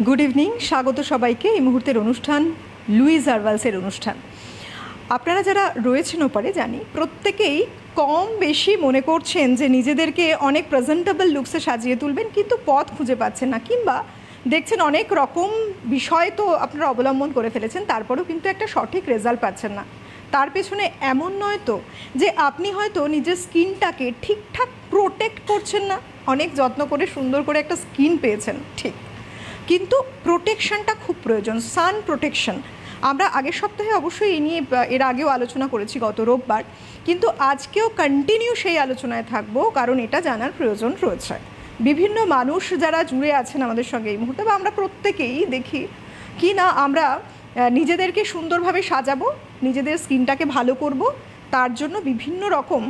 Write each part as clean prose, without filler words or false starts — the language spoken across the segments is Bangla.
গুড ইভিনিং, স্বাগত সবাইকে এই মুহূর্তের অনুষ্ঠান লুইস হার্বালসের অনুষ্ঠান। আপনারা যারা রয়েছেন ওপারে জানি প্রত্যেকেই কম বেশি মনে করছেন যে নিজেদেরকে অনেক প্রেজেন্টেবল লুকসে সাজিয়ে তুলবেন, কিন্তু পথ খুঁজে পাচ্ছেন না, কিংবা দেখছেন অনেক রকম বিষয় তো আপনারা অবলম্বন করে ফেলেছেন, তারপরেও কিন্তু একটা সঠিক রেজাল্ট পাচ্ছেন না। তার পেছনে এমন নয় তো যে আপনি হয়তো নিজের স্কিনটাকে ঠিকঠাক প্রোটেক্ট করছেন না। অনেক যত্ন করে সুন্দর করে একটা স্কিন পেয়েছেন, ঠিক, কিন্তু প্রোটেকশনটা খুব প্রয়োজন, সান প্রোটেকশন। আমরা আগের সপ্তাহে অবশ্যই এই নিয়ে এর আগেও আলোচনা করেছি গত রোববার, কিন্তু আজকেও কন্টিনিউ সেই আলোচনায় থাকবো, কারণ এটা জানার প্রয়োজন রয়েছে। বিভিন্ন মানুষ যারা জুড়ে আছেন আমাদের সঙ্গে এই মুহূর্তে, বা আমরা প্রত্যেকেই দেখি কি না আমরা নিজেদেরকে সুন্দরভাবে সাজাবো, নিজেদের স্কিনটাকে ভালো করব, তার জন্য বিভিন্ন রকম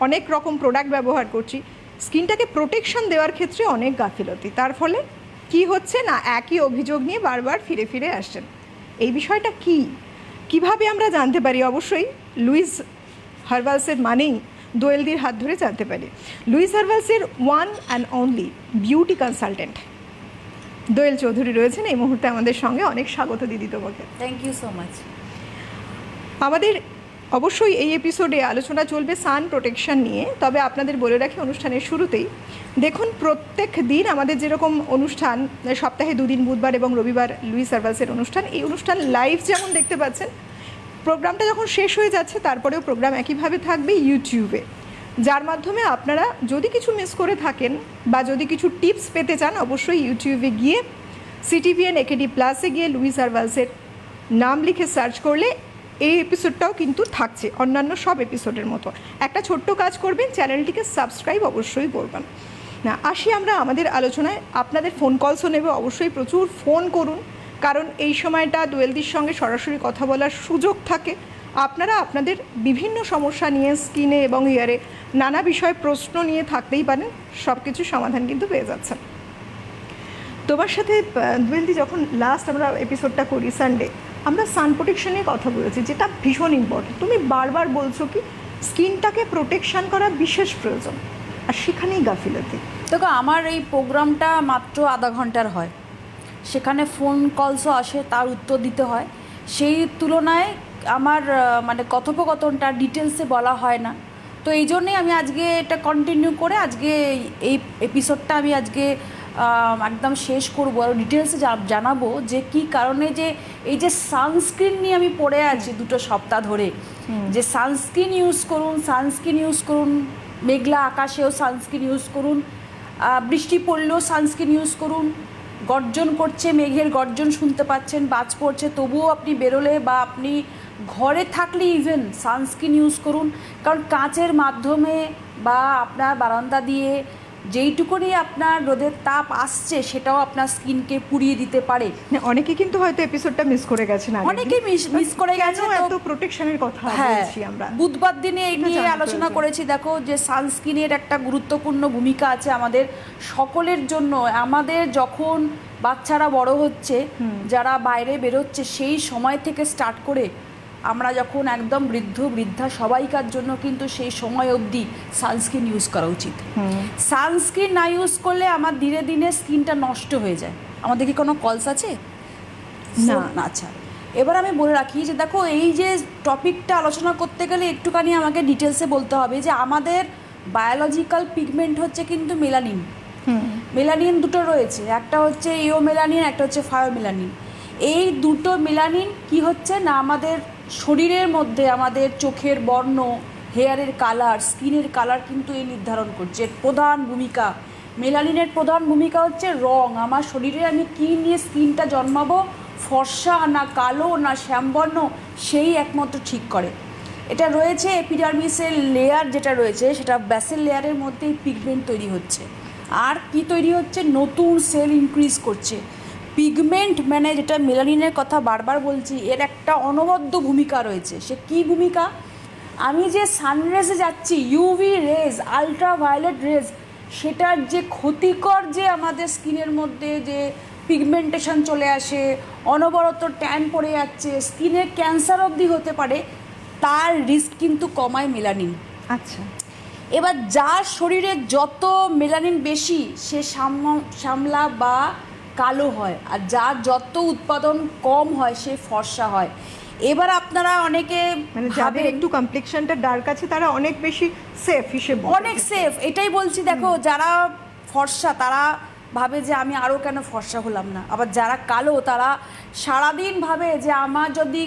অনেক রকম প্রোডাক্ট ব্যবহার করছি। স্কিনটাকে প্রোটেকশন দেওয়ার ক্ষেত্রে অনেক গাফিলতি, তার ফলে কি হচ্ছে না একই অভিযোগ নিয়ে বারবার ফিরে ফিরে আসছেন। এই বিষয়টা কিভাবে আমরা জানতে পারি? অবশ্যই লুইস হার্বালসের মানেই দোয়েলদির হাত ধরে জানতে পারি। লুইস হার্বালসের one and only beauty consultant Doyel Chowdhury রয়েছেন এই মুহূর্তে আমাদের সঙ্গে। অনেক স্বাগত দিদি তোমাকে। Thank you so much. আমাদের অবশ্যই এই এপিসোডে আলোচনা চলবে সান প্রোটেকশন নিয়ে, তবে আপনাদের বলে রাখি অনুষ্ঠানের শুরুতেই দেখুন প্রত্যেক দিন আমাদের যেরকম অনুষ্ঠান, সপ্তাহে দুদিন বুধবার এবং রবিবার লুইস হার্বালসের অনুষ্ঠান, এই অনুষ্ঠান লাইভ যেমন দেখতে পাচ্ছেন, প্রোগ্রামটা যখন শেষ হয়ে যাচ্ছে তারপরেও প্রোগ্রাম একইভাবে থাকবে ইউটিউবে, যার মাধ্যমে আপনারা যদি কিছু মিস করে থাকেন বা যদি কিছু টিপস পেতে চান, অবশ্যই ইউটিউবে গিয়ে CTVN AKD প্লাসে গিয়ে লুইস হার্বালসের নাম লিখে সার্চ করলে এই এপিসোডটাও কিন্তু থাকছে অন্যান্য সব এপিসোডের মতো। একটা ছোট্ট কাজ করবেন, চ্যানেলটিকে সাবস্ক্রাইব অবশ্যই করবেন। না আসি আমরা আমাদের আলোচনায়। আপনাদের ফোন কলসও নেবে, অবশ্যই প্রচুর ফোন করুন, কারণ এই সময়টা দোয়েলদির সঙ্গে সরাসরি কথা বলার সুযোগ থাকে। আপনারা আপনাদের বিভিন্ন সমস্যা নিয়ে স্কিনে এবং ইয়ারে নানা বিষয়ে প্রশ্ন নিয়ে থাকতেই পারেন, সব কিছু সমাধান কিন্তু পেয়ে যাচ্ছেন। তোমার সাথে দোয়েলদি যখন লাস্ট আমরা এপিসোডটা করি সানডে, আমরা সান প্রোটেকশন নিয়ে কথা বলেছি, যেটা ভীষণ ইম্পর্টেন্ট। তুমি বারবার বলছো কি স্কিনটাকে প্রোটেকশন করা বিশেষ প্রয়োজন, আর সেখানেই গাফিলতি। দেখো, আমার এই প্রোগ্রামটা মাত্র আধা ঘন্টার হয়, সেখানে ফোন কলসও আসে, তার উত্তর দিতে হয়। সেই তুলনায় আমার মানে কথোপকথনটা ডিটেলসে বলা হয় না। তো এই জন্যেই আমি আজকে এটা কন্টিনিউ করে আজকে এই এপিসোডটা আমি আজকে একদম শেষ করবো, আর ডিটেলসে জানাবো যে কী কারণে যে এই যে সানস্ক্রিন নিয়ে আমি পড়ে আছি 2 সপ্তাহ ধরে, যে সানস্ক্রিন ইউজ করুন, সানস্ক্রিন ইউজ করুন, মেঘলা আকাশেও সানস্ক্রিন ইউজ করুন, বৃষ্টি পড়লেও সানস্ক্রিন ইউজ করুন, গর্জন করছে, মেঘের গর্জন শুনতে পাচ্ছেন, বাজ পড়ছে, তবুও আপনি বেরোলে বা আপনি ঘরে থাকলে ইভেন সানস্ক্রিন ইউজ করুন। কারণ কাঁচের মাধ্যমে বা আপনার বারান্দা দিয়ে যেইটুকুনি আপনার রোদের তাপ আসছে সেটাও আপনার স্কিনকে পুড়িয়ে দিতে পারে। অনেকে কিন্তু হয়তো এপিসোডটা মিস করে গেছেন, অনেকে মিস করে গেছে। এত প্রোটেকশনের কথা বলছি আমরা বুধবার দিনে এই নিয়ে আলোচনা করেছি। দেখো, যে সানস্ক্রিনের একটা গুরুত্বপূর্ণ ভূমিকা আছে আমাদের সকলের জন্য। আমাদের যখন বাচ্চারা বড় হচ্ছে, যারা বাইরে বেরোচ্ছে, সেই সময় থেকে স্টার্ট করে আমরা যখন একদম বৃদ্ধা সবাইকার জন্য কিন্তু সেই সময় অবধি সানস্ক্রিন ইউজ করা উচিত। সানস্ক্রিন না ইউজ করলে আমার ধীরে দিনে স্কিনটা নষ্ট হয়ে যায়। আমাদের কি কোনো কলস আছে? না। আচ্ছা, এবার আমি বলে রাখি যে দেখো, এই যে টপিকটা আলোচনা করতে গেলে একটুখানি আমাকে ডিটেলসে বলতে হবে যে আমাদের বায়োলজিক্যাল পিগমেন্ট হচ্ছে কিন্তু মেলানিন। মেলানিন দুটো রয়েছে, একটা হচ্ছে ইওমেলানিন, একটা হচ্ছে ফায়োমেলানিন। এই দুটো মেলানিন কি হচ্ছে না আমাদের শরীরের মধ্যে আমাদের চোখের বর্ণ, হেয়ারের কালার, স্কিনের কালার কিন্তু এই নির্ধারণ করছে। প্রধান ভূমিকা মেলানিনের প্রধান ভূমিকা হচ্ছে রং। আমার শরীরে আমি কী নিয়ে স্কিনটা জন্মাবো, ফর্সা না কালো না শ্যামবর্ণ, সেই একমাত্র ঠিক করে। এটা রয়েছে এপিডার্মিসের লেয়ার, যেটা রয়েছে সেটা ব্যাসেল লেয়ারের মধ্যেই পিগমেন্ট তৈরি হচ্ছে। আর কি তৈরি হচ্ছে? নতুন সেল ইনক্রিজ করছে। পিগমেন্ট মানে যেটা মেলানিনের কথা বারবার বলছি, এর একটা অনবদ্য ভূমিকা রয়েছে। সে কি ভূমিকা? আমি যে সানরেজে যাচ্ছি, ইউভি রেজ, আলট্রাভায়োলেট রেজ, সেটার যে ক্ষতিকর যে আমাদের স্কিনের মধ্যে যে পিগমেন্টেশন চলে আসে, অনবরত ট্যান পড়ে যাচ্ছে, স্কিনে ক্যান্সার অবধি হতে পারে, তার রিস্ক কিন্তু কমায় মেলানিন। আচ্ছা, এবার যার শরীরে যত মেলানিন বেশি, সে সামলা বা কালো হয়, আর যার যত উৎপাদন কম হয় সে ফর্সা হয়। এবার আপনারা অনেকে মানে যাদের একটু কমপ্লেক্সনটা ডার্ক আছে তারা অনেক বেশি সেফ হিসেবে, অনেক সেফ, এটাই বলছি। দেখো যারা ফর্সা তারা ভাবে যে আমি আরও কেন ফর্সা হলাম না, আবার যারা কালো তারা সারাদিন ভাবে যে আমার যদি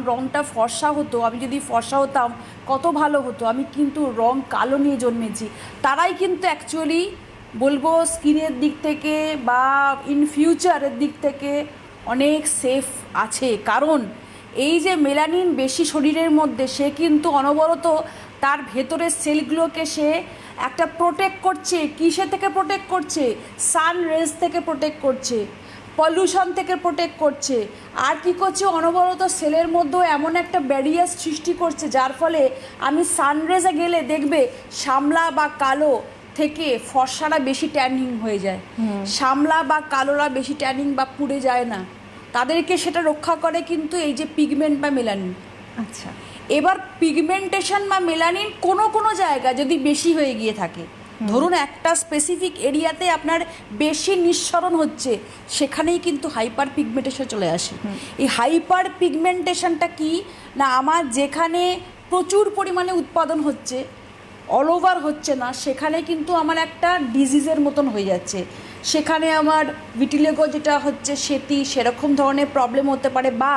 রঙটা ফর্সা হতো, আমি যদি ফর্সা হতাম কত ভালো হতো, আমি কিন্তু রং কালো নিয়ে জন্মেছি। তারাই কিন্তু অ্যাকচুয়ালি বলবো স্কিনের দিক থেকে বা ইন ফিউচারের দিক থেকে অনেক সেফ আছে। কারণ এই যে মেলানিন বেশি শরীরের মধ্যে, সে কিন্তু অনবরত তার ভেতরের সেলগুলোকে সে একটা প্রোটেক্ট করছে। কিসে থেকে প্রোটেক্ট করছে? সান রেজ থেকে প্রোটেক্ট করছে, পলিউশন থেকে প্রোটেক্ট করছে। আর কি করছে? অনবরত সেলের মধ্যেও এমন একটা ব্যারিয়ার সৃষ্টি করছে যার ফলে আমি সানরেজে গেলে দেখবে শ্যামলা বা কালো থেকে ফর্সারা বেশি ট্যানিং হয়ে যায়, শ্যামলা বা কালোরা বেশি ট্যানিং বা পুড়ে যায় না। তাদেরকে সেটা রক্ষা করে কিন্তু এই যে পিগমেন্ট বা মেলানিন। আচ্ছা, এবার পিগমেন্টেশন বা মেলানিন কোনো কোনো জায়গা যদি বেশি হয়ে গিয়ে থাকে, ধরুন একটা স্পেসিফিক এরিয়াতে আপনার বেশি নিঃসরণ হচ্ছে, সেখানেই কিন্তু হাইপার পিগমেন্টেশন চলে আসে। এই হাইপার পিগমেন্টেশনটা কি না, আমার যেখানে প্রচুর পরিমাণে উৎপাদন হচ্ছে, অল ওভার হচ্ছে না, সেখানে কিন্তু আমার একটা ডিজিজের মতন হয়ে যাচ্ছে। সেখানে আমার ভিটিলেগো যেটা হচ্ছে সেটি সেরকম ধরনের প্রবলেম হতে পারে। বা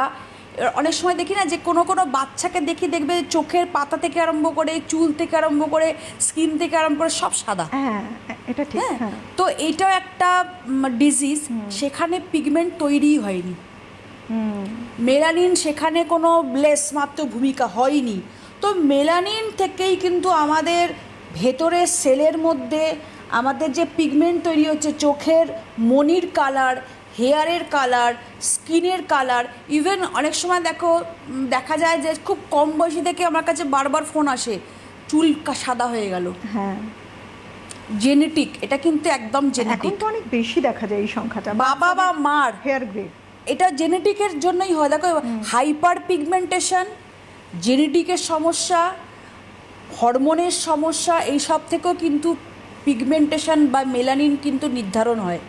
অনেক সময় দেখি না যে কোনো কোনো বাচ্চাকে দেখবে চোখের পাতা থেকে আরম্ভ করে, চুল থেকে আরম্ভ করে, স্কিন থেকে আরম্ভ করে সব সাদা। হ্যাঁ এটা ঠিক। হ্যাঁ, তো এইটাও একটা ডিজিজ, সেখানে পিগমেন্ট তৈরিই হয়নি, মেলানিন সেখানে কোনো লেস মাত্র ভূমিকা হয়নি। তো মেলানিন থেকেই কিন্তু আমাদের ভেতরের সেলের মধ্যে আমাদের যে পিগমেন্ট তৈরি হচ্ছে, চোখের মনির কালার, হেয়ারের কালার, স্কিনের কালার, ইভেন অনেক সময় দেখা যায় যে খুব কম বয়সী থেকে আমার কাছে বারবার ফোন আসে, চুল সাদা হয়ে গেল। হ্যাঁ, জেনেটিক, এটা কিন্তু একদম এখন জেনেটিক। তো অনেক বেশি দেখা যায় এই সংখ্যাটা, বাবা বা মার হেয়ার গ্রেড। এটা জেনেটিকের জন্যই হয়। দেখো হাইপার পিগমেন্টেশন, জেনেটিকের সমস্যা, হরমোনের সমস্যা, এই সব থেকেও কিন্তু পিগমেন্টেশন বা মেলানিন কিন্তু নির্ধারণ হয়।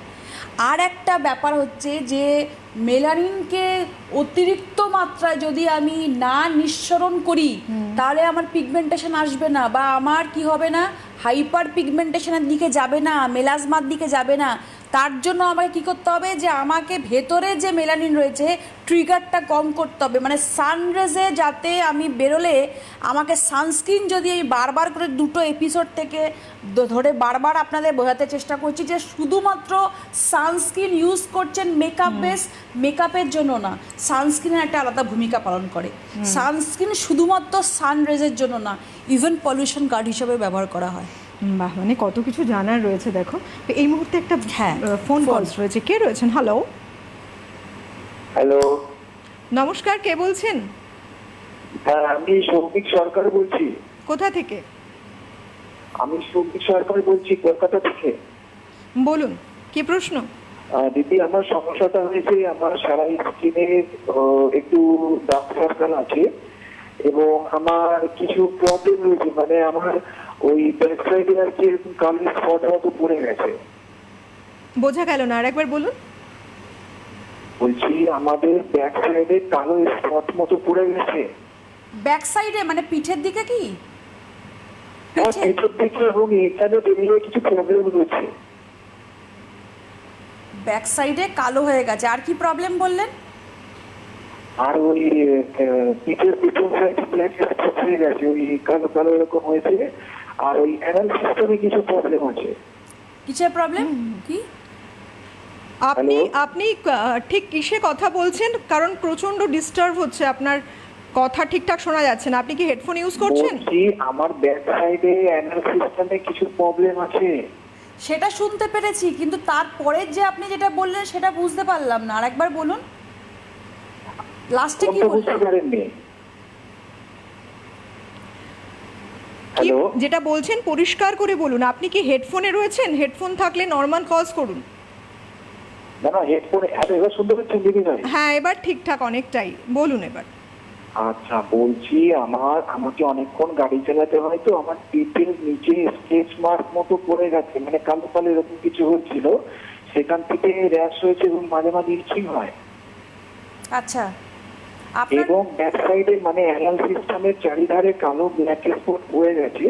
আর একটা ব্যাপার হচ্ছে যে মেলানিনকে অতিরিক্ত মাত্রায় যদি আমি না নিঃসরণ করি, তাহলে আমার পিগমেন্টেশন আসবে না, বা আমার কি হবে না, হাইপার পিগমেন্টেশনের দিকে যাবে না, মেলাজমার দিকে যাবে না। তার জন্য আমাকে কী করতে হবে, যে আমাকে ভেতরে যে মেলানিন রয়েছে ট্রিগারটা কম করতে হবে। মানে সানরেজে যাতে আমি বেরোলে আমাকে সানস্ক্রিন, যদি এই বারবার করে দুটো এপিসোড থেকে ধরে বারবার আপনাদের বোঝাতে চেষ্টা করছি যে শুধুমাত্র সানস্ক্রিন ইউজ করছেন মেকআপ বেস, মেকআপের জন্য না, সানস্ক্রিনের একটা আলাদা ভূমিকা পালন করে। সানস্ক্রিন শুধুমাত্র সানরেজের জন্য না, ইভেন পলিউশন গার্ড হিসেবে ব্যবহার করা হয়। বাহ, মানে কত কিছু জানার রয়েছে। দেখো তো এই মুহূর্তে একটা ফোন ফোন। কলস রয়েছে। কে রয়েছেন? হ্যালো, হ্যালো, নমস্কার, কে বলছেন? হ্যাঁ আমি সৌভিক সরকার বলছি। কোথা থেকে? আমি সৌভিক সরকার বলছি কলকাতা থেকে। বলুন, কি প্রশ্ন? দিদি, আমার সমস্যাটা হয়েছে, আমার সারা স্কিনে একটু ডার্ক সার্কেল আছে এবং আমার কিছু প্রবলেম রয়েছে। মানে আমার ওই ব্যাক সাইডে আর কি এরকম কালো স্পট মতো পড়ে গেছে। বোঝা গেল না, আর একবার বলুন। বলছি আমাদের ব্যাক সাইডে কালো স্পট মতো পড়ে গেছে। ব্যাক সাইডে মানে পিঠের দিকে কি? হ্যাঁ, পেছন দিকে এবং এখানে বেরিয়ে কিছু প্রবলেম রয়েছে। ব্যাক সাইডে কালো হয়ে গেছে, আর কি প্রবলেম বললেন? আর ওই পিঠের পিছন সাইডে ব্ল্যাক স্পট হয়ে গেছে, ওই কালো কালো এরকম হয়েছে। আর ওই অ্যানাল সিস্টেমে কিছু প্রবলেম আছে। কিসের প্রবলেম? কি আপনি Hello? আপনি ঠিক কিসে কথা বলছেন? কারণ প্রচন্ড ডিস্টার্ব হচ্ছে, আপনার কথা ঠিকঠাক শোনা যাচ্ছে না। আপনি কি হেডফোন ইউজ করছেন? বলছি আমার ব্যাক সাইডে অ্যানাল সিস্টেমে কিছু প্রবলেম আছে। সেটা শুনতে পেরেছি, কিন্তু তারপরের যে আপনি যেটা বললেন সেটা বুঝতে পারলাম না, আর একবার বলুন। লাস্টে কি কোনটা বুঝতে বললেন? পারেননি? কি হ্যালো, যেটা বলছেন পরিষ্কার করে বলুন। আপনি কি হেডফোনে রয়েছেন? হেডফোন থাকলে নর্মাল কজ করুন। না না, হেডফোনে এবার শুনতে পাচ্ছেন দিদি ভাই? হ্যাঁ, এবার ঠিকঠাক অনেকটাই। বলুন এবার। আচ্ছা, বলছি আমাকে অনেকক্ষণ গাড়ি চালাতে হয়, তো আমার পিঠের নিচে স্কেচ মার্ক মতো পড়ে গেছে, মানে কালো কালো এরকম কিছু হচ্ছিল। সেখান থেকে র্যাশ হয়েছে এবং মাঝে মাঝে ইচিং হয়। আচ্ছা, আপনার এবং ব্যাক সাইডে মানে অ্যানাল সিস্টেমের চারিধারে কালো ব্ল্যাক স্পট হয়ে গেছে।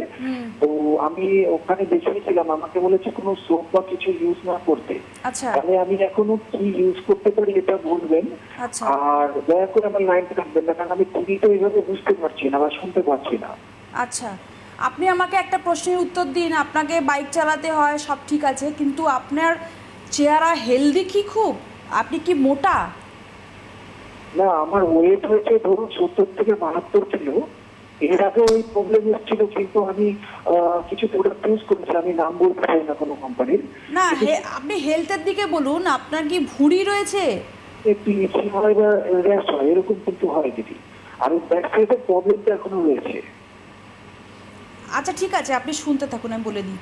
তো আমি ওখানে দেখিয়েছিলাম, আমাকে বলেছে কোনো সোপ বা কিছু ইউজ না করতে। আচ্ছা তাহলে আমি এখনো কি ইউজ করতে পারি এটা বলবেন। আচ্ছা আর দয়া করে আমার লাইনটা থাকবেন না, কারণ আমি টিভিতে এইভাবে বুঝতে পারছি না বা শুনতে পাচ্ছি না। আচ্ছা, আপনি আমাকে একটা প্রশ্নের উত্তর দিন। আপনাকে বাইক চালাতে হয়, সব ঠিক আছে, কিন্তু আপনার চেহারা হেলদি কি খুব? আপনি কি মোটা? না, আমার ওয়েট হয়েছে ধরুন 70 থেকে 72 কিলো। এর আগে ওই প্রবলেম এসেছিল, কিন্তু আমি কিছু প্রোডাক্ট ইউজ করেছি, আমি নাম বলতে পারি না কোনো কোম্পানির। না, আপনি হেলথের দিকে বলুন। আপনার কি ভুঁড়ি রয়েছে? একটু ইচিং হয় বা র্যাশ হয়, এরকম কিন্তু হয় দিদি। আর ব্যাক সাইডের প্রবলেমটা এখনো রয়েছে। আচ্ছা ঠিক আছে, আপনি শুনতে থাকুন, আমি বলে দিই।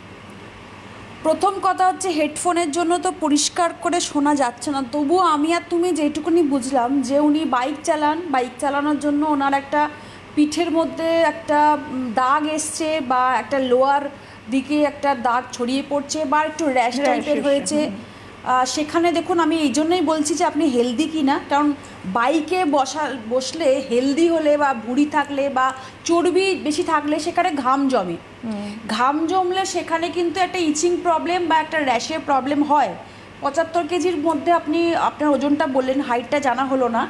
প্রথম কথা হচ্ছে, হেডফোনের জন্য তো পরিষ্কার করে শোনা যাচ্ছে না। তবুও আমি আর তুমি যেটুকুনি বুঝলাম যে উনি বাইক চালান, বাইক চালানোর জন্য ওনার একটা পিঠের মধ্যে একটা দাগ এসছে, বা একটা লোয়ার দিকে একটা দাগ ছড়িয়ে পড়ছে, বা একটু র্যাশ টাইপের এসেছে, হয়েছে। সেখানে দেখুন, আমি এই জন্যই বলছি যে আপনি হেলদি কি না। কারণ বাইকে বসলে হেলদি হলে বা ভুঁড়ি থাকলে বা চর্বি বেশি থাকলে সেখানে ঘাম জমে। ঘাম জমলে সেখানে কিন্তু একটা ইচিং প্রবলেম বা একটা র্যাশের প্রবলেম হয়। 75 কেজির মধ্যে আপনি আপনার ওজনটা বললেন, হাইটটা জানা হলো না,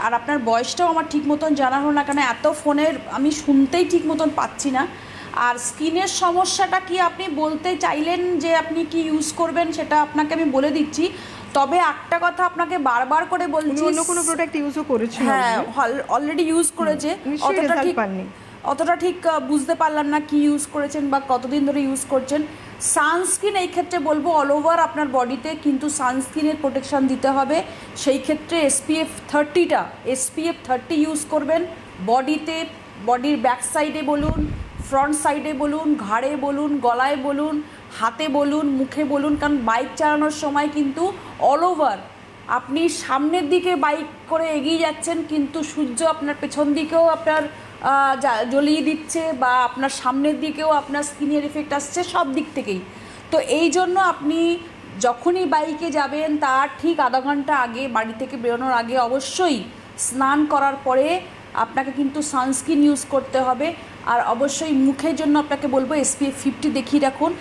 আর আপনার বয়সটাও আমার ঠিক মতন জানা হলো না, কারণ এত ফোনের আমি শুনতেই ঠিক মতন পাচ্ছি না। আর স্কিনের সমস্যাটা কি আপনি বলতে চাইলেন যে আপনি কি ইউজ করবেন, সেটা আপনাকে আমি বলে দিচ্ছি। তবে একটা কথা আপনাকে বারবার করে উনি বলছি, অন্য কোনো প্রোডাক্ট ইউজও করেছেন? হ্যাঁ অলরেডি ইউজ করেছে। নিশ্চয়ই অতটা রেজাল্ট ঠিক পাননি। অতটা ঠিক বুঝতে পারলাম না কি ইউজ করেছেন বা কতদিন ধরে ইউজ করছেন। সানস্ক্রিন এই ক্ষেত্রে বলবো অল ওভার আপনার বডিতে কিন্তু সানস্ক্রিনের প্রোটেকশান দিতে হবে। সেই ক্ষেত্রে SPF 30 ইউজ করবেন বডিতে, বডির ব্যাক সাইডে বলুন, ফ্রন্ট সাইডে বলুন, ঘাড়ে বলুন, গলায় বলুন, হাতে বলুন, মুখে বলুন। কারণ বাইক চালানোর সময় কিন্তু অল ওভার আপনি সামনের দিকে বাইক করে এগিয়ে যাচ্ছেন, কিন্তু সূর্য আপনার পেছন দিকেও আপনার জ্বলিয়ে দিচ্ছে, বা আপনার সামনের দিকেও আপনার স্কিনের এফেক্ট আসছে, সব দিক থেকেই। তো এই জন্য আপনি যখনই বাইকে যাবেন তার ঠিক আধা ঘন্টা আগে, বাড়ি থেকে বেরোনোর আগে অবশ্যই স্নান করার পরে আপনাকে কিন্তু সানস্ক্রিন ইউজ করতে হবে। আর অবশ্যই মুখের জন্য আপনাকে বলবো SPF 50 দেখিয়ে রাখুন।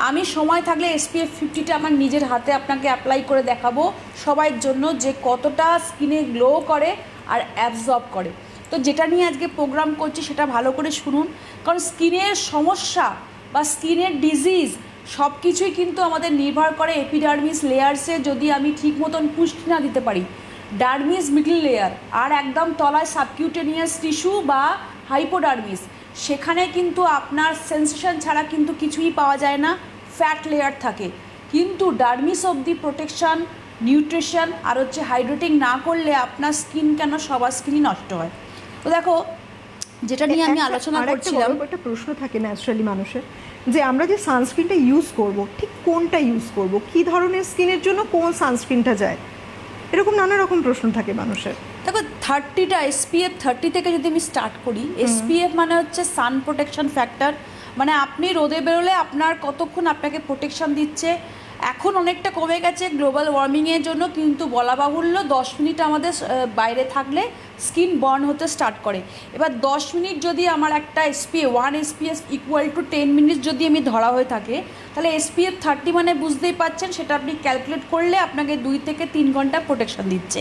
আমি সময় থাকলে SPF 50টা আমার নিজের হাতে আপনাকে অ্যাপ্লাই করে দেখাবো সবার জন্য, যে কতটা স্কিনে গ্লো করে আর অ্যাবজর্ব করে। তো যেটা নিয়ে আজকে প্রোগ্রাম করছি সেটা ভালো করে শুনুন, কারণ স্কিনের সমস্যা বা স্কিনের ডিজিজ সব কিছুই কিন্তু আমাদের নির্ভর করে এপিডার্মিস লেয়ার্সে। যদি আমি ঠিক মতন পুষ্টি না দিতে পারি, ডার্মিস মিডল লেয়ার আর একদম তলায় সাবকিউটেনিয়াস টিস্যু বা হাইপোডার্মিস, সেখানে কিন্তু আপনার সেন্সেশন ছাড়া কিন্তু কিছুই পাওয়া যায় না, ফ্যাট লেয়ার থাকে। কিন্তু ডার্মিস অবধি প্রোটেকশান, নিউট্রিশন আর হচ্ছে হাইড্রেটিং না করলে আপনার স্কিন কেন সবার স্কিনই নষ্ট হয়। তো দেখো, যেটা নিয়ে আমি আলোচনা করছিলাম, একটা প্রশ্ন থাকে ন্যাচারালি মানুষের, যে আমরা যে সানস্ক্রিনটা ইউজ করব ঠিক কোনটা ইউজ করব, কি ধরনের স্কিনের জন্য কোন সানস্ক্রিনটা যায়, এরকম নানা রকম প্রশ্ন থাকে মানুষের। দেখো 30টা SPF 30 থেকে যদি আমি স্টার্ট করি, SPF মানে হচ্ছে সান প্রোটেকশন ফ্যাক্টর, মানে আপনি রোদে বেরোলে আপনার কতক্ষণ আপনাকে প্রোটেকশন দিচ্ছে। এখন অনেকটা কমে গেছে গ্লোবাল ওয়ার্মিংয়ের জন্য, কিন্তু বলা বাহুল্য 10 মিনিট আমাদের বাইরে থাকলে স্কিন বার্ন হতে স্টার্ট করে। এবার 10 মিনিট যদি আমার একটা1 SPF ইকুয়াল টু 10 মিনিট যদি আমি ধরা হয়ে থাকে, তাহলে SPF 30 মানে বুঝতেই পাচ্ছেন, সেটা আপনি ক্যালকুলেট করলে আপনাকে 2 থেকে 3 ঘন্টা প্রোটেকশন দিচ্ছে।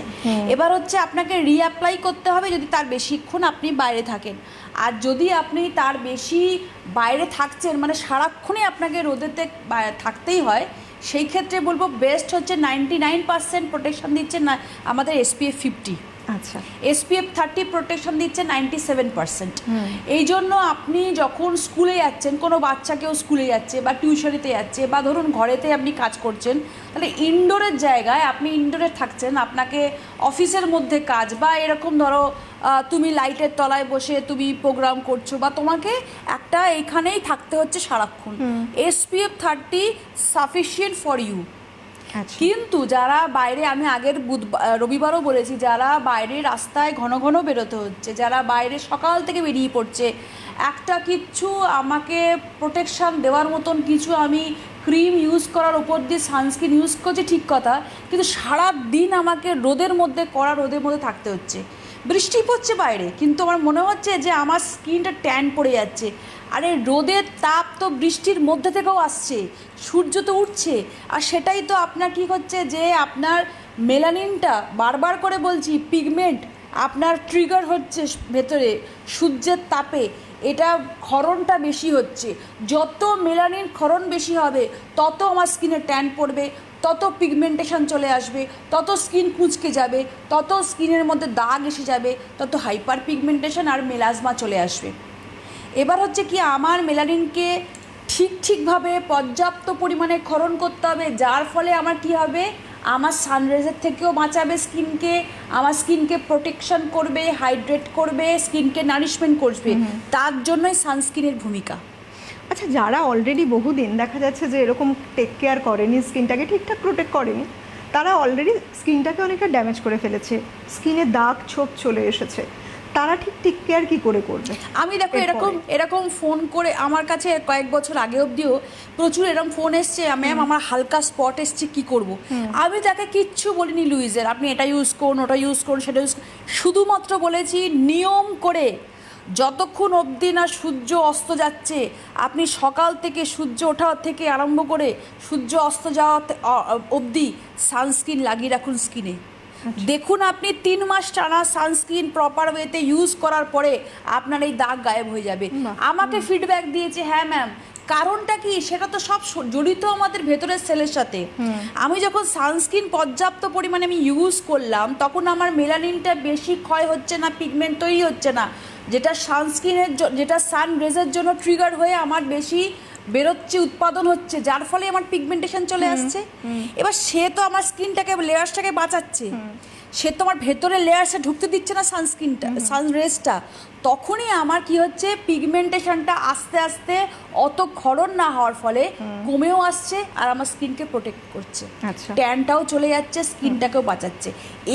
এবার হচ্ছে আপনাকে রিঅ্যাপ্লাই করতে হবে যদি তার বেশিক্ষণ আপনি বাইরে থাকেন। আর যদি আপনি তার বেশি বাইরে থাকছেন, মানে সারাক্ষণই আপনাকে রোদেতে থাকতেই হয়, সেই ক্ষেত্রে বলবো বেস্ট হচ্ছে 99% প্রোটেকশন দিচ্ছে না আমাদের SPF 50। আচ্ছা, SPF 30 প্রোটেকশন দিচ্ছে 97%। এই জন্য আপনি যখন স্কুলে যাচ্ছেন, কোনো বাচ্চাকেও স্কুলে যাচ্ছে বা টিউশনিতে যাচ্ছে, বা ধরুন ঘরেতে আপনি কাজ করছেন, তাহলে ইনডোরের জায়গায় আপনি ইনডোরে থাকছেন, আপনাকে অফিসের মধ্যে কাজ, বা এরকম ধরো তুমি লাইটের তলায় বসে তুমি প্রোগ্রাম করছো, বা তোমাকে একটা এখানেই থাকতে হচ্ছে সারাক্ষণ, SPF 30 সাফিসিয়েন্ট ফর ইউ। কিন্তু যারা বাইরে, আমি আগের রবিবারও বলেছি, যারা বাইরে রাস্তায় ঘন ঘন বেরোতে হচ্ছে, যারা বাইরে সকাল থেকে বেরিয়ে পড়ছে, একটা কিচ্ছু আমাকে প্রোটেকশান দেওয়ার মতন কিছু আমি ক্রিম ইউজ করার উপর দিয়ে সানস্ক্রিন ইউজ করছি ঠিক কথা, কিন্তু সারা দিন আমাকে রোদের মধ্যে রোদের মধ্যে থাকতে হচ্ছে। বৃষ্টি পড়ছে বাইরে, কিন্তু আমার মনে হচ্ছে যে আমার স্কিনটা ট্যান পড়ে যাচ্ছে। আরে রোদের তাপ তো বৃষ্টির মধ্যে থেকেও আসছে, সূর্য তো উঠছে, আর সেটাই তো আপনার কী হচ্ছে যে আপনার মেলানিনটা, বারবার করে বলছি, পিগমেন্ট আপনার ট্রিগার হচ্ছে ভেতরে সূর্যের তাপে, এটা ক্ষরণটা বেশি হচ্ছে। যত মেলানিন ক্ষরণ বেশি হবে তত আমার স্কিনে ট্যান পড়বে, তত পিগমেন্টেশন চলে আসবে, তত স্কিন কুঁচকে যাবে, তত স্কিনের মধ্যে দাগ এসে যাবে, তত হাইপার পিগমেন্টেশন আর মেলাজমা চলে আসবে। এবার হচ্ছে কি, আমার মেলানিনকে ঠিকভাবে পর্যাপ্ত পরিমাণে ক্ষরণ করতে হবে, যার ফলে আমার কি হবে, আমার সানরাইজের থেকেও বাঁচাবে স্কিনকে, আমার স্কিনকে প্রোটেকশন করবে, হাইড্রেট করবে, স্কিনকে নারিশমেন্ট করবে। তার জন্যই সানস্ক্রিনের ভূমিকা। আচ্ছা, যারা অলরেডি বহুদিন দেখা যাচ্ছে যে এরকম টেক কেয়ার করেনি, স্কিনটাকে ঠিকঠাক প্রোটেক্ট করেনি, তারা অলরেডি স্কিনটাকে অনেকটা ড্যামেজ করে ফেলেছে, স্কিনে দাগ ছোপ চলে এসেছে, তারা ঠিক টেক কেয়ার কী করে করবে? আমি দেখো এরকম ফোন করে আমার কাছে কয়েক বছর আগে অবধিও প্রচুর এরকম ফোন এসছে, ম্যাম আমার হালকা স্পট এসছে, কি করব। আমি তাকে কিচ্ছু বলিনি লুইজের আপনি এটা ইউজ করুন, ওটা ইউজ করুন, সেটা ইউজ, শুধুমাত্র বলেছি নিয়ম করে যতক্ষণ অবধি না সূর্য অস্ত যাচ্ছে, আপনি সকাল থেকে সূর্য ওঠা থেকে আরম্ভ করে সূর্য অস্ত যাওয়া অবধি সানস্ক্রিন লাগিয়ে রাখুন স্কিনে। দেখুন আপনি 3 মাস টানা সানস্ক্রিন প্রপার ওয়েতে ইউজ করার পরে আপনার এই দাগ গায়েব হয়ে যাবে। আমাকে ফিডব্যাক দিয়েছে, হ্যাঁ ম্যাম, কারণটা কি, সেটা তো সব জড়িত আমাদের ভেতরের সেলের সাথে। আমি যখন সানস্ক্রিন পর্যাপ্ত পরিমাণে আমি ইউজ করলাম, তখন আমার মেলানিনটা বেশি ক্ষয় হচ্ছে না, পিগমেন্ট তৈরি হচ্ছে না, যেটা সানস্ক্রিনের যেটা সান রেজের জন্য ট্রিগার হয়ে আমার বেশি বেরোচ্ছে, উৎপাদন হচ্ছে, যার ফলে আমার পিগমেন্টেশন চলে আসছে। এবার সে তো আমার স্কিনটাকে, লেয়ার্সটাকে বাঁচাচ্ছে, সে তো আমার ভেতরে লেয়ার্সে ঢুকতে দিচ্ছে না সানস্ক্রিনটা, সানরেজটা। তখনই আমার কি হচ্ছে, পিগমেন্টেশনটা আস্তে আস্তে অত ক্ষরণ না হওয়ার ফলে কমেও আসছে, আর আমার স্কিনকে প্রোটেক্ট করছে, ট্যানটাও চলে যাচ্ছে, স্কিনটাকেও বাঁচাচ্ছে।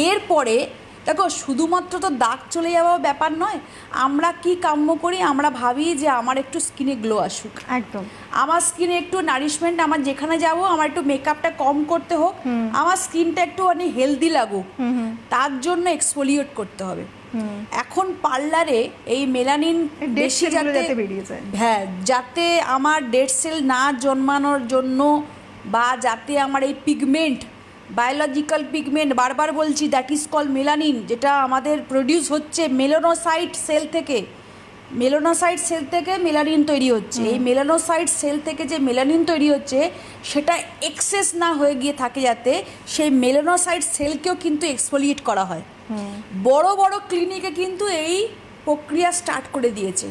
এরপরে দেখো, শুধুমাত্র তো দাগ চলে যাওয়া ব্যাপার নয়, আমরা কি কাম্য করি, আমরা ভাবি যে আমার একটু স্কিনে গ্লো আসুক, একদম আমার স্কিনে একটু নারিশমেন্ট, আমার যেখানে যাব আমার একটু মেকআপটা কম করতে হোক, আমার স্কিনটা একটু অনেক হেলদি লাগুক, তার জন্য এক্সফোলিয়েট করতে হবে। এখন পার্লারে এই মেলানিন বেশি যাতে বেরিয়ে যায়, হ্যাঁ, যাতে আমার ডেড সেল না জন্মানোর জন্য, বা যাতে আমার এই পিগমেন্ট, বায়োলজিক্যাল পিগমেন্ট, বারবার বলছি, দ্যাট ইজ কল মেলানিন, যেটা আমাদের প্রডিউস হচ্ছে মেলানোসাইট সেল থেকে, মেলানোসাইট সেল থেকে মেলানিন তৈরি হচ্ছে। এই মেলানোসাইট সেল থেকে যে মেলানিন তৈরি হচ্ছে সেটা এক্সেস না হয়ে গিয়ে থাকে, যাতে সেই মেলানোসাইট সেলকেও কিন্তু এক্সফোলিয়েট করা হয়। বড় বড় ক্লিনিকে কিন্তু এই প্রক্রিয়া স্টার্ট করে দিয়েছে।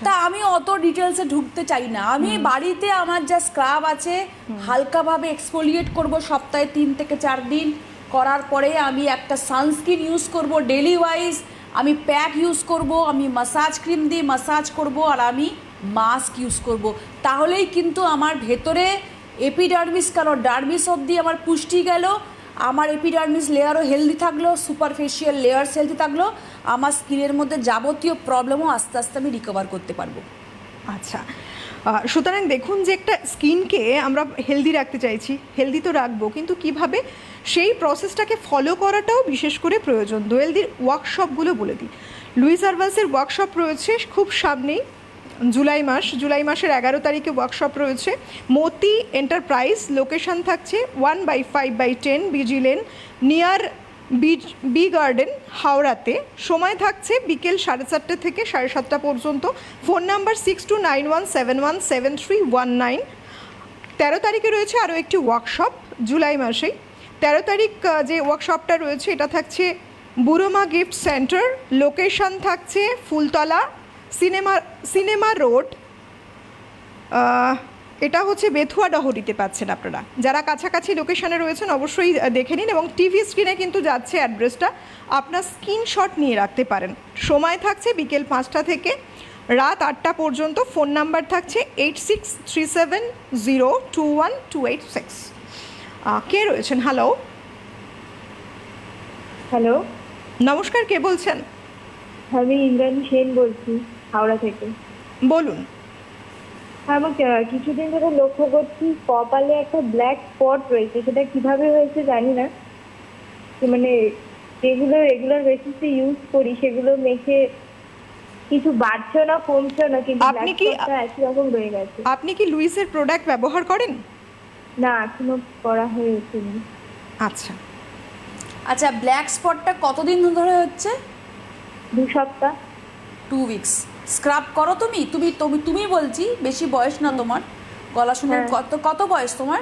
তা আমি অত ডিটেলসে ঢুকতে চাই না, আমি বাড়িতে আমার যা স্ক্রাব আছে হালকাভাবে এক্সফোলিয়েট করব সপ্তাহে 3 থেকে 4 দিন, করার পরে আমি একটা সানস্ক্রিন ইউজ করব ডেলি ওয়াইজ, আমি প্যাক ইউজ করব, আমি মাসাজ ক্রিম দিয়ে মাসাজ করব, আর আমি মাস্ক ইউজ করব। তাহলেই কিন্তু আমার ভেতরে এপিডার্মিস, কেন ডার্মিস অবধি আমার পুষ্টি গেল, আমার এপিডার্মিস লেয়ারও হেলদি থাকলো, সুপারফেশিয়াল লেয়ার হেলদি থাকলো, আমার স্কিনের মধ্যে যাবতীয় প্রবলেমও আস্তে আস্তে আমি রিকভার করতে পারবো। আচ্ছা, সুতরাং দেখুন যে একটা স্কিনকে আমরা হেলদি রাখতে চাইছি, হেলদি তো রাখবো, কিন্তু কিভাবে সেই প্রসেসটাকে ফলো করাটাও বিশেষ করে প্রয়োজন। দোয়েলদির ওয়ার্কশপগুলো বলে দিই। লুইস আরভালসের ওয়ার্কশপ রয়েছে খুব সামনেই, জুলাই মাসের 11 তারিখে ওয়ার্কশপ রয়েছে। মতি এন্টারপ্রাইজ, লোকেশন থাকছে 1/5/10 BG lane, near B garden, হাওড়াতে। সময় থাকছে বিকেল 4:30 থেকে 7:30 পর্যন্ত। Phone number 6291717319। 13 তারিখে রয়েছে আরও একটি ওয়ার্কশপ জুলাই মাসেই। 13 তারিখ যে ওয়ার্কশপটা রয়েছে এটা থাকছে বুড়োমা গিফট সেন্টার, লোকেশন থাকছে ফুলতলা, সিনেমা রোড, এটা হচ্ছে বেথুয়া ডহরিতে পাচ্ছেন আপনারা। যারা কাছাকাছি লোকেশনে রয়েছেন অবশ্যই দেখে নিন, এবং টিভি স্ক্রিনে কিন্তু যাচ্ছে অ্যাড্রেসটা, আপনার স্ক্রিনশট নিয়ে রাখতে পারেন। সময় থাকছে বিকেল 5টা থেকে রাত 8টা পর্যন্ত। ফোন নাম্বার থাকছে 8637021286। কে রয়েছেন? হ্যালো হ্যালো, নমস্কার, কে বলছেন? আমি ইন্দ্রাণী সেন বলছি, হাওড়া থেকে। বলুন। আমি কিছুদিন ধরে লক্ষ্য করছি কপালে একটা ব্ল্যাক স্পট রয়েছে, সেটা কিভাবে হয়েছে জানি না। মানে যেগুলো রেগুলার বেসিসে ইউজ করি সেগুলো মেখে কিছু বাড়ছে না কমছে না, কিন্তু আপনি ব্ল্যাক কি স্পটটা একই রকম রয়ে গেছে। আপনি কি লুইসের প্রোডাক্ট ব্যবহার করেন? না, এখনো করা হয়ে ওঠেনি। আচ্ছা, আচ্ছা, ব্ল্যাক স্পটটা কতদিন ধরে হচ্ছে? 2 সপ্তাহ। 2 উইকস। স্ক্রাব করো তুমি? তুমি তুমি তুমি বলছি, বেশি বয়স না তোমার, গলা শুনে। হ্যাঁ। কত কত বয়স তোমার?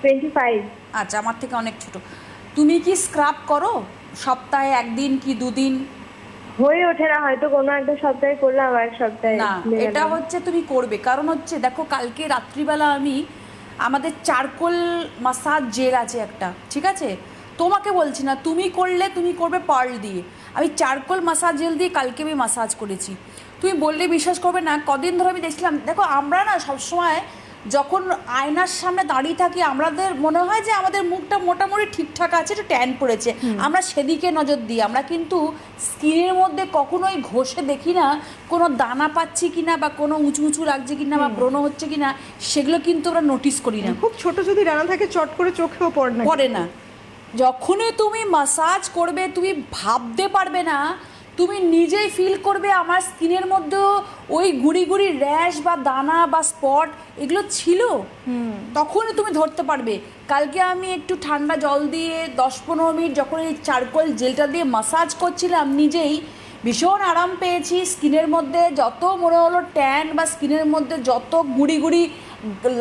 25। আচ্ছা, আমার থেকে অনেক ছোট। তুমি কি স্ক্রাব করো সপ্তাহে 1 দিন কি 2 দিন? হয়ে ওঠে না, হয়তো কোনো একটা সপ্তাহে করলাম আর এক সপ্তাহে না, ভুলে এটা গেলাম। হচ্ছে তুমি করবে, কারণ হচ্ছে দেখো কালকে রাত্রিবেলা আমি আমাদের চারকোল মাসাজ জেল আছে একটা, ঠিক আছে? তোমাকে বলছি না, তুমি করলে তুমি করবে পার্ল দিয়ে। আমি চারকোল মাসাজ জেল দিয়ে কালকে আমি মাসাজ করেছি। তুমি বললে বিশ্বাস করবে না, কদিন ধরে আমি দেখছিলাম। দেখো আমরা না সবসময় যখন আয়নার সামনে দাঁড়িয়ে থাকি আমাদের মনে হয় যে আমাদের মুখটা মোটামুটি ঠিকঠাক আছে, একটু ট্যান পড়েছে, আমরা সেদিকে নজর দিই। আমরা কিন্তু স্কিনের মধ্যে কখনোই ঘষে দেখি না কোনো দানা পাচ্ছি কিনা বা কোনো উঁচু উঁচু লাগছে কিনা বা ব্রণ হচ্ছে কিনা, সেগুলো কিন্তু আমরা নোটিস করি না। খুব ছোট যদি রানা থাকে চট করে চোখেও পড়ে না। পড়ে না। যখনই তুমি মাসাজ করবে তুমি ভাবতে পারবে না, তুমি নিজেই ফিল করবে আমার স্কিনের মধ্যেও ওই গুড়ি গুড়ি র্যাশ বা দানা বা স্পট এগুলো ছিল, তখনই তুমি ধরতে পারবে। কালকে আমি একটু ঠান্ডা জল দিয়ে 10-15 মিনিট যখন এই চারকোল জেলটা দিয়ে মাসাজ করছিলাম, নিজেই ভীষণ আরাম পেয়েছি। স্কিনের মধ্যে যত মনে হলো ট্যান বা স্কিনের মধ্যে যত গুড়ি গুড়ি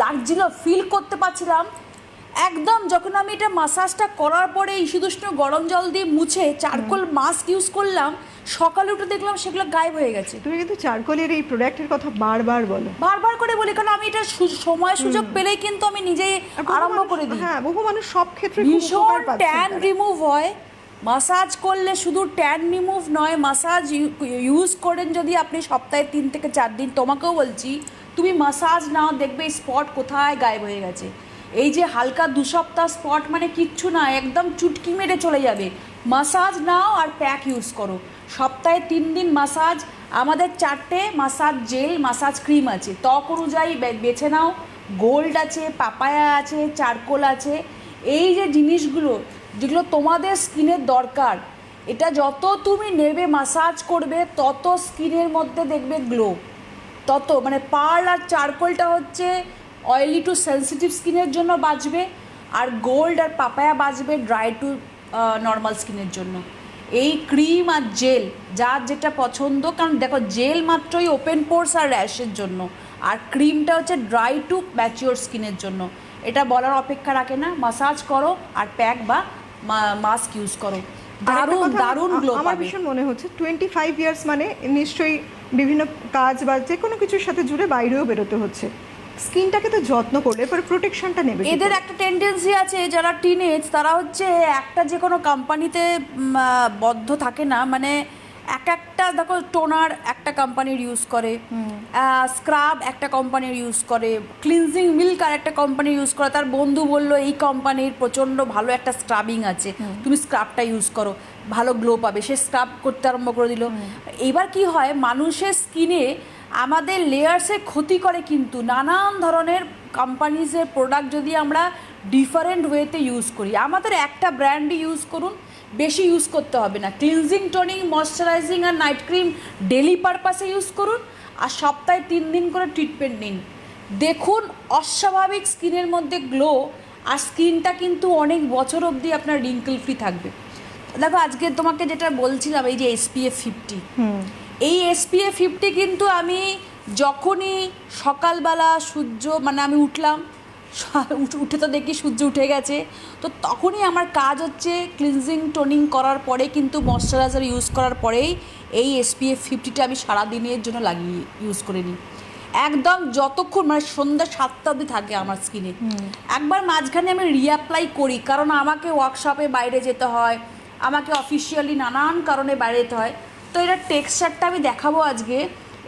লাগছিল ফিল করতে পারছিলাম। একদম যখন আমি এটা মাসাজটা করার পরে ইসুদুষ্ণ গরম জল দিয়ে মুছে চারকোল মাস্ক ইউজ করলাম, সকালে উঠে দেখলাম সেগুলো গায়েব হয়ে গেছে। তুমি কিন্তু চারকোলের এই প্রোডাক্টের কথা বারবার বলো। বারবার করে বলি, কারণ আমি এটা সময় সুযোগ পেলেই কিন্তু আমি নিজেই আর বহু আরম্ভ মানুষ- করে দিই। হ্যাঁ, বহু মানুষ সব ক্ষেত্রে খুব ভীষণ উপকার পাচ্ছেন ট্যান তারা। রিমুভ হয় মাসাজ করলে। শুধু ট্যান রিমুভ নয়, মাসাজ ইউজ করেন যদি আপনি সপ্তাহে 3 থেকে 4 দিন, তোমাকেও বলছি তুমি মাসাজ নাও, দেখবে স্পট কোথায় গায়েব হয়ে গেছে। এই যে হালকা 2 সপ্তাহ স্পট মানে কিচ্ছু না, একদম চুটকি মেরে চলে যাবে। মাসাজ নাও আর প্যাক ইউজ করো। সপ্তাহে 3 দিন মাসাজ। আমাদের 4টে মাসাজ জেল মাসাজ ক্রিম আছে, ত্বক অনুযায়ী বেছে নাও। গোল্ড আছে, পাপায়া আছে, চারকোল আছে। এই যে জিনিসগুলো যেগুলো তোমাদের স্কিনের দরকার, এটা যত তুমি নেবে মাসাজ করবে তত স্কিনের মধ্যে দেখবে গ্লো, তত মানে পার্ল আর চারকোলটা হচ্ছে অয়েলি টু সেন্সিটিভ স্কিনের জন্য বাঁচবে, আর গোল্ড আর পাপায়া বাঁচবে ড্রাই টু নর্মাল স্কিনের জন্য। এই ক্রিম আর জেল যার যেটা পছন্দ, কারণ দেখো জেল মাত্রই ওপেন পোর্স আর র্যাশের জন্য, আর ক্রিমটা হচ্ছে ড্রাই টু ম্যাচিওর স্কিনের জন্য। এটা বলার অপেক্ষা রাখে না, মাসাজ করো আর প্যাক বা মাস্ক ইউজ করো, আরেকটা দারুণ কথা দারুণ গ্লো আমার পাবে। ভীষণ মনে হচ্ছে 25 ইয়ার্স মানে নিশ্চয়ই বিভিন্ন কাজ বা যে কোনো কিছুর সাথে জুড়ে বাইরেও বেরোতে হচ্ছে। স্কিনটাকে তো যত্ন করলে এরপর প্রোটেকশনটা নেবে কি এদের করে? একটা টেন্ডেন্সি আছে, যারা টিনেজ তারা হচ্ছে একটা যে কোনো কোম্পানিতে বদ্ধ থাকে না, মানে একটা দেখো টোনার একটা কোম্পানির ইউজ করে, স্ক্রাব একটা কোম্পানির ইউজ করে, ক্লিনজিং মিল্ক আর একটা কোম্পানির ইউজ করে। তার বন্ধু বললো এই কোম্পানির প্রচণ্ড ভালো একটা স্ক্রাবিং আছে, তুমি স্ক্রাবটা ইউজ করো, ভালো গ্লো পাবে। সে স্ক্রাব করতে আরম্ভ করে দিল। এবার কি হয়, মানুষের স্কিনে আমাদের লেয়ার্সে ক্ষতি করে, কিন্তু নানান ধরনের কোম্পানিজের প্রোডাক্ট যদি আমরা ডিফারেন্ট ওয়েতে ইউজ করি, আমাদের একটা ব্র্যান্ডই ইউজ করুন, বেশি ইউজ করতে হবে না। ক্লিনজিং, টোনিং, ময়শ্চারাইজিং আর নাইট ক্রিম ডেলি পারপাসে ইউজ করুন, আর সপ্তাহে 3 দিন করে ট্রিটমেন্ট নিন। দেখুন অস্বাভাবিক স্কিনের মধ্যে গ্লো, আর স্কিনটা কিন্তু অনেক বছর অবধি আপনার রিঙ্কেল ফ্রি থাকবে। দেখো আজকে তোমাকে যেটা বলছিলাম, এই যে SPF 50, এই SPF 50 কিন্তু আমি যখনই সকালবেলা সূর্য মানে আমি উঠলাম, উঠে তো দেখি সূর্য উঠে গেছে, তো তখনই আমার কাজ হচ্ছে ক্লিনজিং টোনিং করার পরে কিন্তু ময়শ্চারাইজার ইউজ করার পরেই এই SPF 50টা আমি সারাদিনের জন্য লাগিয়ে ইউজ করে নিই। একদম যতক্ষণ মানে সন্ধ্যা 7টা অবধি থাকে আমার স্কিনে। একবার মাঝখানে আমি রিঅ্যাপ্লাই করি, কারণ আমাকে ওয়ার্কশপে বাইরে যেতে হয়, আমাকে অফিসিয়ালি নানান কারণে বাইরে যেতে হয়। তো এটার টেক্সচারটা আমি দেখাবো আজকে।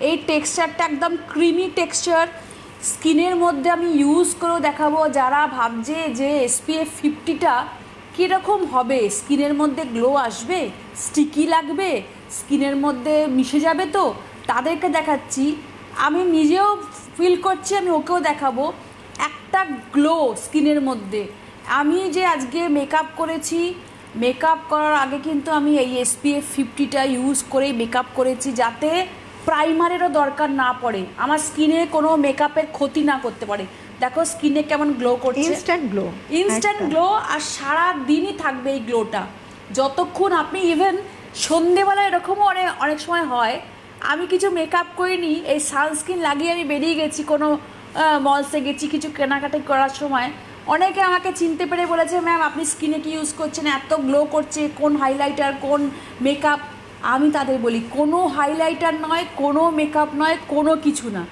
এই টেক্সচারটা একদম ক্রিমি টেক্সচার, স্কিনের মধ্যে আমি ইউজ করেও দেখাবো। যারা ভাবছে যে SPF 50টা কীরকম হবে, স্কিনের মধ্যে গ্লো আসবে, স্টিকি লাগবে, স্কিনের মধ্যে মিশে যাবে, তো তাদেরকে দেখাচ্ছি। আমি নিজেও ফিল করছি, আমি ওকেও দেখাবো একটা গ্লো স্কিনের মধ্যে। আমি যে আজকে মেকআপ করেছি, মেকআপ করার আগে কিন্তু আমি এই SPF 50টা ইউজ করেই মেকআপ করেছি, যাতে প্রাইমারেরও দরকার না পড়ে, আমার স্কিনে কোনো মেকআপের ক্ষতি না করতে পারে। দেখো স্কিনে কেমন গ্লো করছে, ইনস্ট্যান্ট গ্লো, আর সারা দিনই থাকবে এই গ্লোটা যতক্ষণ আপনি, ইভেন সন্ধেবেলা এরকমও অনেক সময় হয়, আমি কিছু মেকআপ করিনি, এই সানস্ক্রিন লাগিয়ে আমি বেরিয়ে গেছি, কোনো মলসে গেছি কিছু কেনাকাটি করার সময়, অনেকে আমাকে চিনতে পেরে বলেছে ম্যাম আপনি স্কিনে কি ইউজ করছেন, এত গ্লো করছে, কোন হাইলাইটার কোন মেকআপ। আমি তাদের বলি কোনো হাইলাইটার নয়, কোনো মেকআপ নয়, কোনো কিছু না,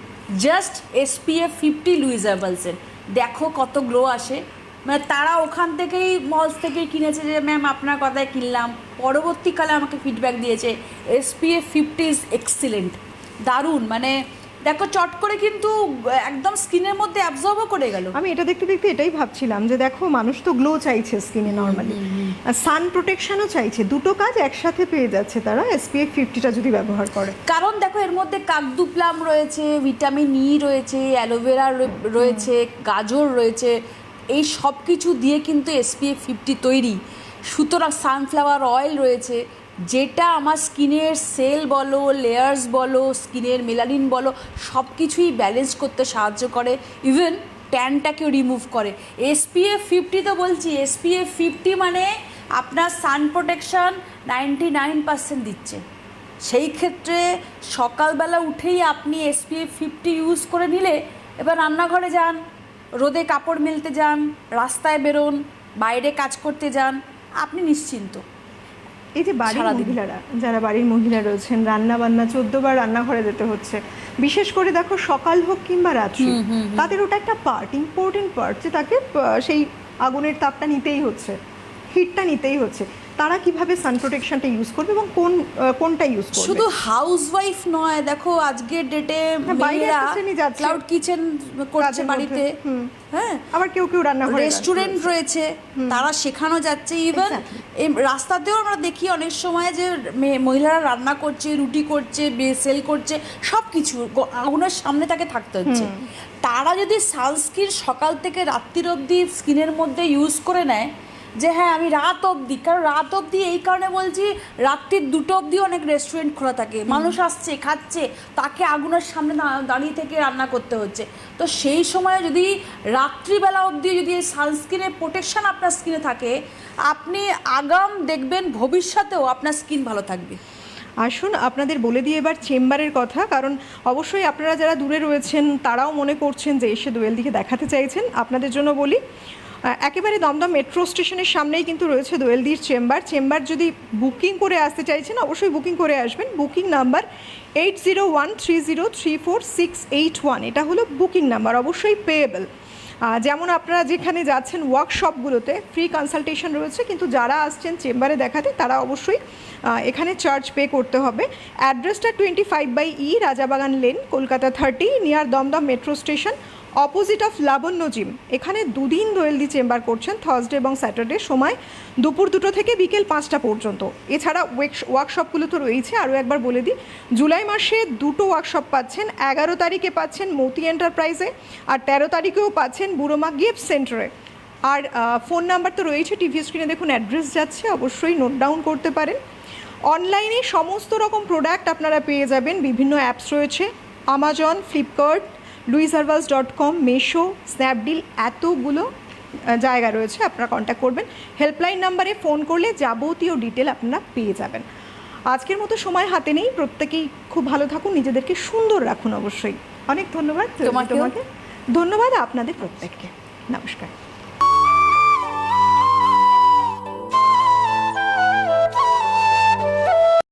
জাস্ট SPF 50 লুইস হার্বালসের, দেখো কত গ্লো আসে। মানে তারা ওখান থেকেই মলস থেকেই কিনেছে, যে ম্যাম আপনার কথায় কিনলাম, পরবর্তীকালে আমাকে ফিডব্যাক দিয়েছে SPF 50 ইজ এক্সিলেন্ট, দারুণ। মানে দেখো চট করে কিন্তু একদম স্কিনের মধ্যে অ্যাবজর্বও করে গেল। আমি এটা দেখতে দেখতে এটাই ভাবছিলাম যে দেখো মানুষ তো গ্লো চাইছে স্কিনে নর্মালি, আর সান প্রোটেকশনও চাইছে, দুটো কাজ একসাথে পেয়ে যাচ্ছে তারা SPF 50টা যদি ব্যবহার করে। কারণ দেখো এর মধ্যে কাকদুপ্লাম রয়েছে, ভিটামিন ই রয়েছে, অ্যালোভেরা রয়েছে, গাজর রয়েছে, এই সব কিছু দিয়ে কিন্তু SPF 50 তৈরি। সুতরাং সানফ্লাওয়ার অয়েল রয়েছে, যেটা আমার স্কিনের সেল বলো, লেয়ার্স বলো, স্কিনের মেলানিন বলো, সব কিছুই ব্যালেন্স করতে সাহায্য করে, ইভেন ট্যানটাকেও রিমুভ করে। SPF 50 তো বলছি, SPF 50 মানে আপনার সান প্রোটেকশন 99% দিচ্ছে। সেই ক্ষেত্রে সকালবেলা উঠেই আপনি SPF 50 ইউজ করে নিলে, এবার রান্নাঘরে যান, রোদে কাপড় মেলতে যান, রাস্তায় বেরোন, বাইরে কাজ করতে যান, আপনি নিশ্চিন্ত। এই যে বাড়ির মহিলারা, যারা বাড়ির মহিলা রয়েছেন, রান্না বান্না 14 বার রান্নাঘরে যেতে হচ্ছে, বিশেষ করে দেখো সকাল হোক কিংবা রাত্রি, তাদের ওটা একটা পার্ট, ইম্পর্টেন্ট পার্ট, যে তাকে সেই আগুনের তাপটা নিতেই হচ্ছে, হিটটা নিতেই হচ্ছে। তারা কিভাবে সান প্রোটেকশনটা ইউজ করবে এবং কোনটা ইউজ করবে? শুধু হাউসওয়াইফ নয়, দেখো আজকের ডেটে মেয়েরা ক্লাউড কিচেন করছে বাড়িতে, হ্যাঁ, আবার কেউ রান্নাঘরে, রেস্টুরেন্ট রয়েছে, তারা শেখানো যাচ্ছে। ইভেন এই রাস্তাতেও আমরা দেখি অনেক সময় যে মহিলারা রান্না করছে, রুটি করছে, সেল করছে, সব কিছু আগুনের সামনে তাকে থাকতে হচ্ছে। তারা যদি সানস্ক্রিন সকাল থেকে রাত্রির অবধি স্কিনের মধ্যে ইউজ করে নেয়, যে হ্যাঁ আমি রাত অবধি, কারণ রাত অবধি এই কারণে বলছি, রাত্রির 2টো অবধি অনেক রেস্টুরেন্ট খোলা থাকে, মানুষ আসছে খাচ্ছে, তাকে আগুনের সামনে দাঁড়িয়ে থেকে রান্না করতে হচ্ছে। তো সেই সময় যদি রাত্রিবেলা অবধি যদি এই সানস্ক্রিনের প্রোটেকশান আপনার স্কিনে থাকে, আপনি আগাম দেখবেন ভবিষ্যতেও আপনার স্কিন ভালো থাকবে। আসুন আপনাদের বলে দিয়ে এবার চেম্বারের কথা, কারণ অবশ্যই আপনারা যারা দূরে রয়েছেন তারাও মনে করছেন যে এসে দোয়েলদিকে দেখাতে চাইছেন। আপনাদের জন্য বলি, একেবারে দমদম মেট্রো স্টেশনের সামনেই কিন্তু রয়েছে দোয়েলদির চেম্বার। যদি বুকিং করে আসতে চাইছেন অবশ্যই বুকিং করে আসবেন। বুকিং নাম্বার 8013034681, এটা হলো বুকিং নাম্বার, অবশ্যই পেয়েবল। যেমন আপনারা যেখানে যাচ্ছেন ওয়ার্কশপগুলোতে ফ্রি কনসালটেশন রয়েছে, কিন্তু যারা আসছেন চেম্বারে দেখাতে তারা অবশ্যই এখানে চার্জ পে করতে হবে। অ্যাড্রেসটা 25/E Rajabagan lane, Kolkata 30, near Dum Dum metro station, opposite of Labanya gym. এখানে 2 দিন দোয়েলদি চেম্বার করছেন, থার্সডে এবং স্যাটারডে, সময় দুপুর 2টো থেকে বিকেল 5টা পর্যন্ত। এছাড়া ওয়ার্কশপগুলো তো রয়েছে, আরও একবার বলে দিই, জুলাই মাসে 2টো ওয়ার্কশপ পাচ্ছেন, 11 তারিখে পাচ্ছেন মতি এন্টারপ্রাইজে, আর 13 তারিখেও পাচ্ছেন বুড়োমা গিফট সেন্টারে। আর ফোন নাম্বার তো রয়েছে, টিভি স্ক্রিনে দেখুন অ্যাড্রেস যাচ্ছে, অবশ্যই নোট ডাউন করতে পারেন। অনলাইনে সমস্ত রকম প্রোডাক্ট আপনারা পেয়ে যাবেন, বিভিন্ন অ্যাপস রয়েছে, আমাজন, ফ্লিপকার্ট, luisharvals.com, মেশো, স্ন্যাপডিল, এতগুলো জায়গা রয়েছে, আপনারা কন্ট্যাক্ট করবেন। হেল্পলাইন নাম্বারে ফোন করলে যাবতীয় ডিটেল আপনারা পেয়ে যাবেন। আজকের মতো সময় হাতে নেই, প্রত্যেকেই খুব ভালো থাকুন, নিজেদেরকে সুন্দর রাখুন অবশ্যই। অনেক ধন্যবাদ তোমাকে, ধন্যবাদ আপনাদের প্রত্যেককে, নমস্কার।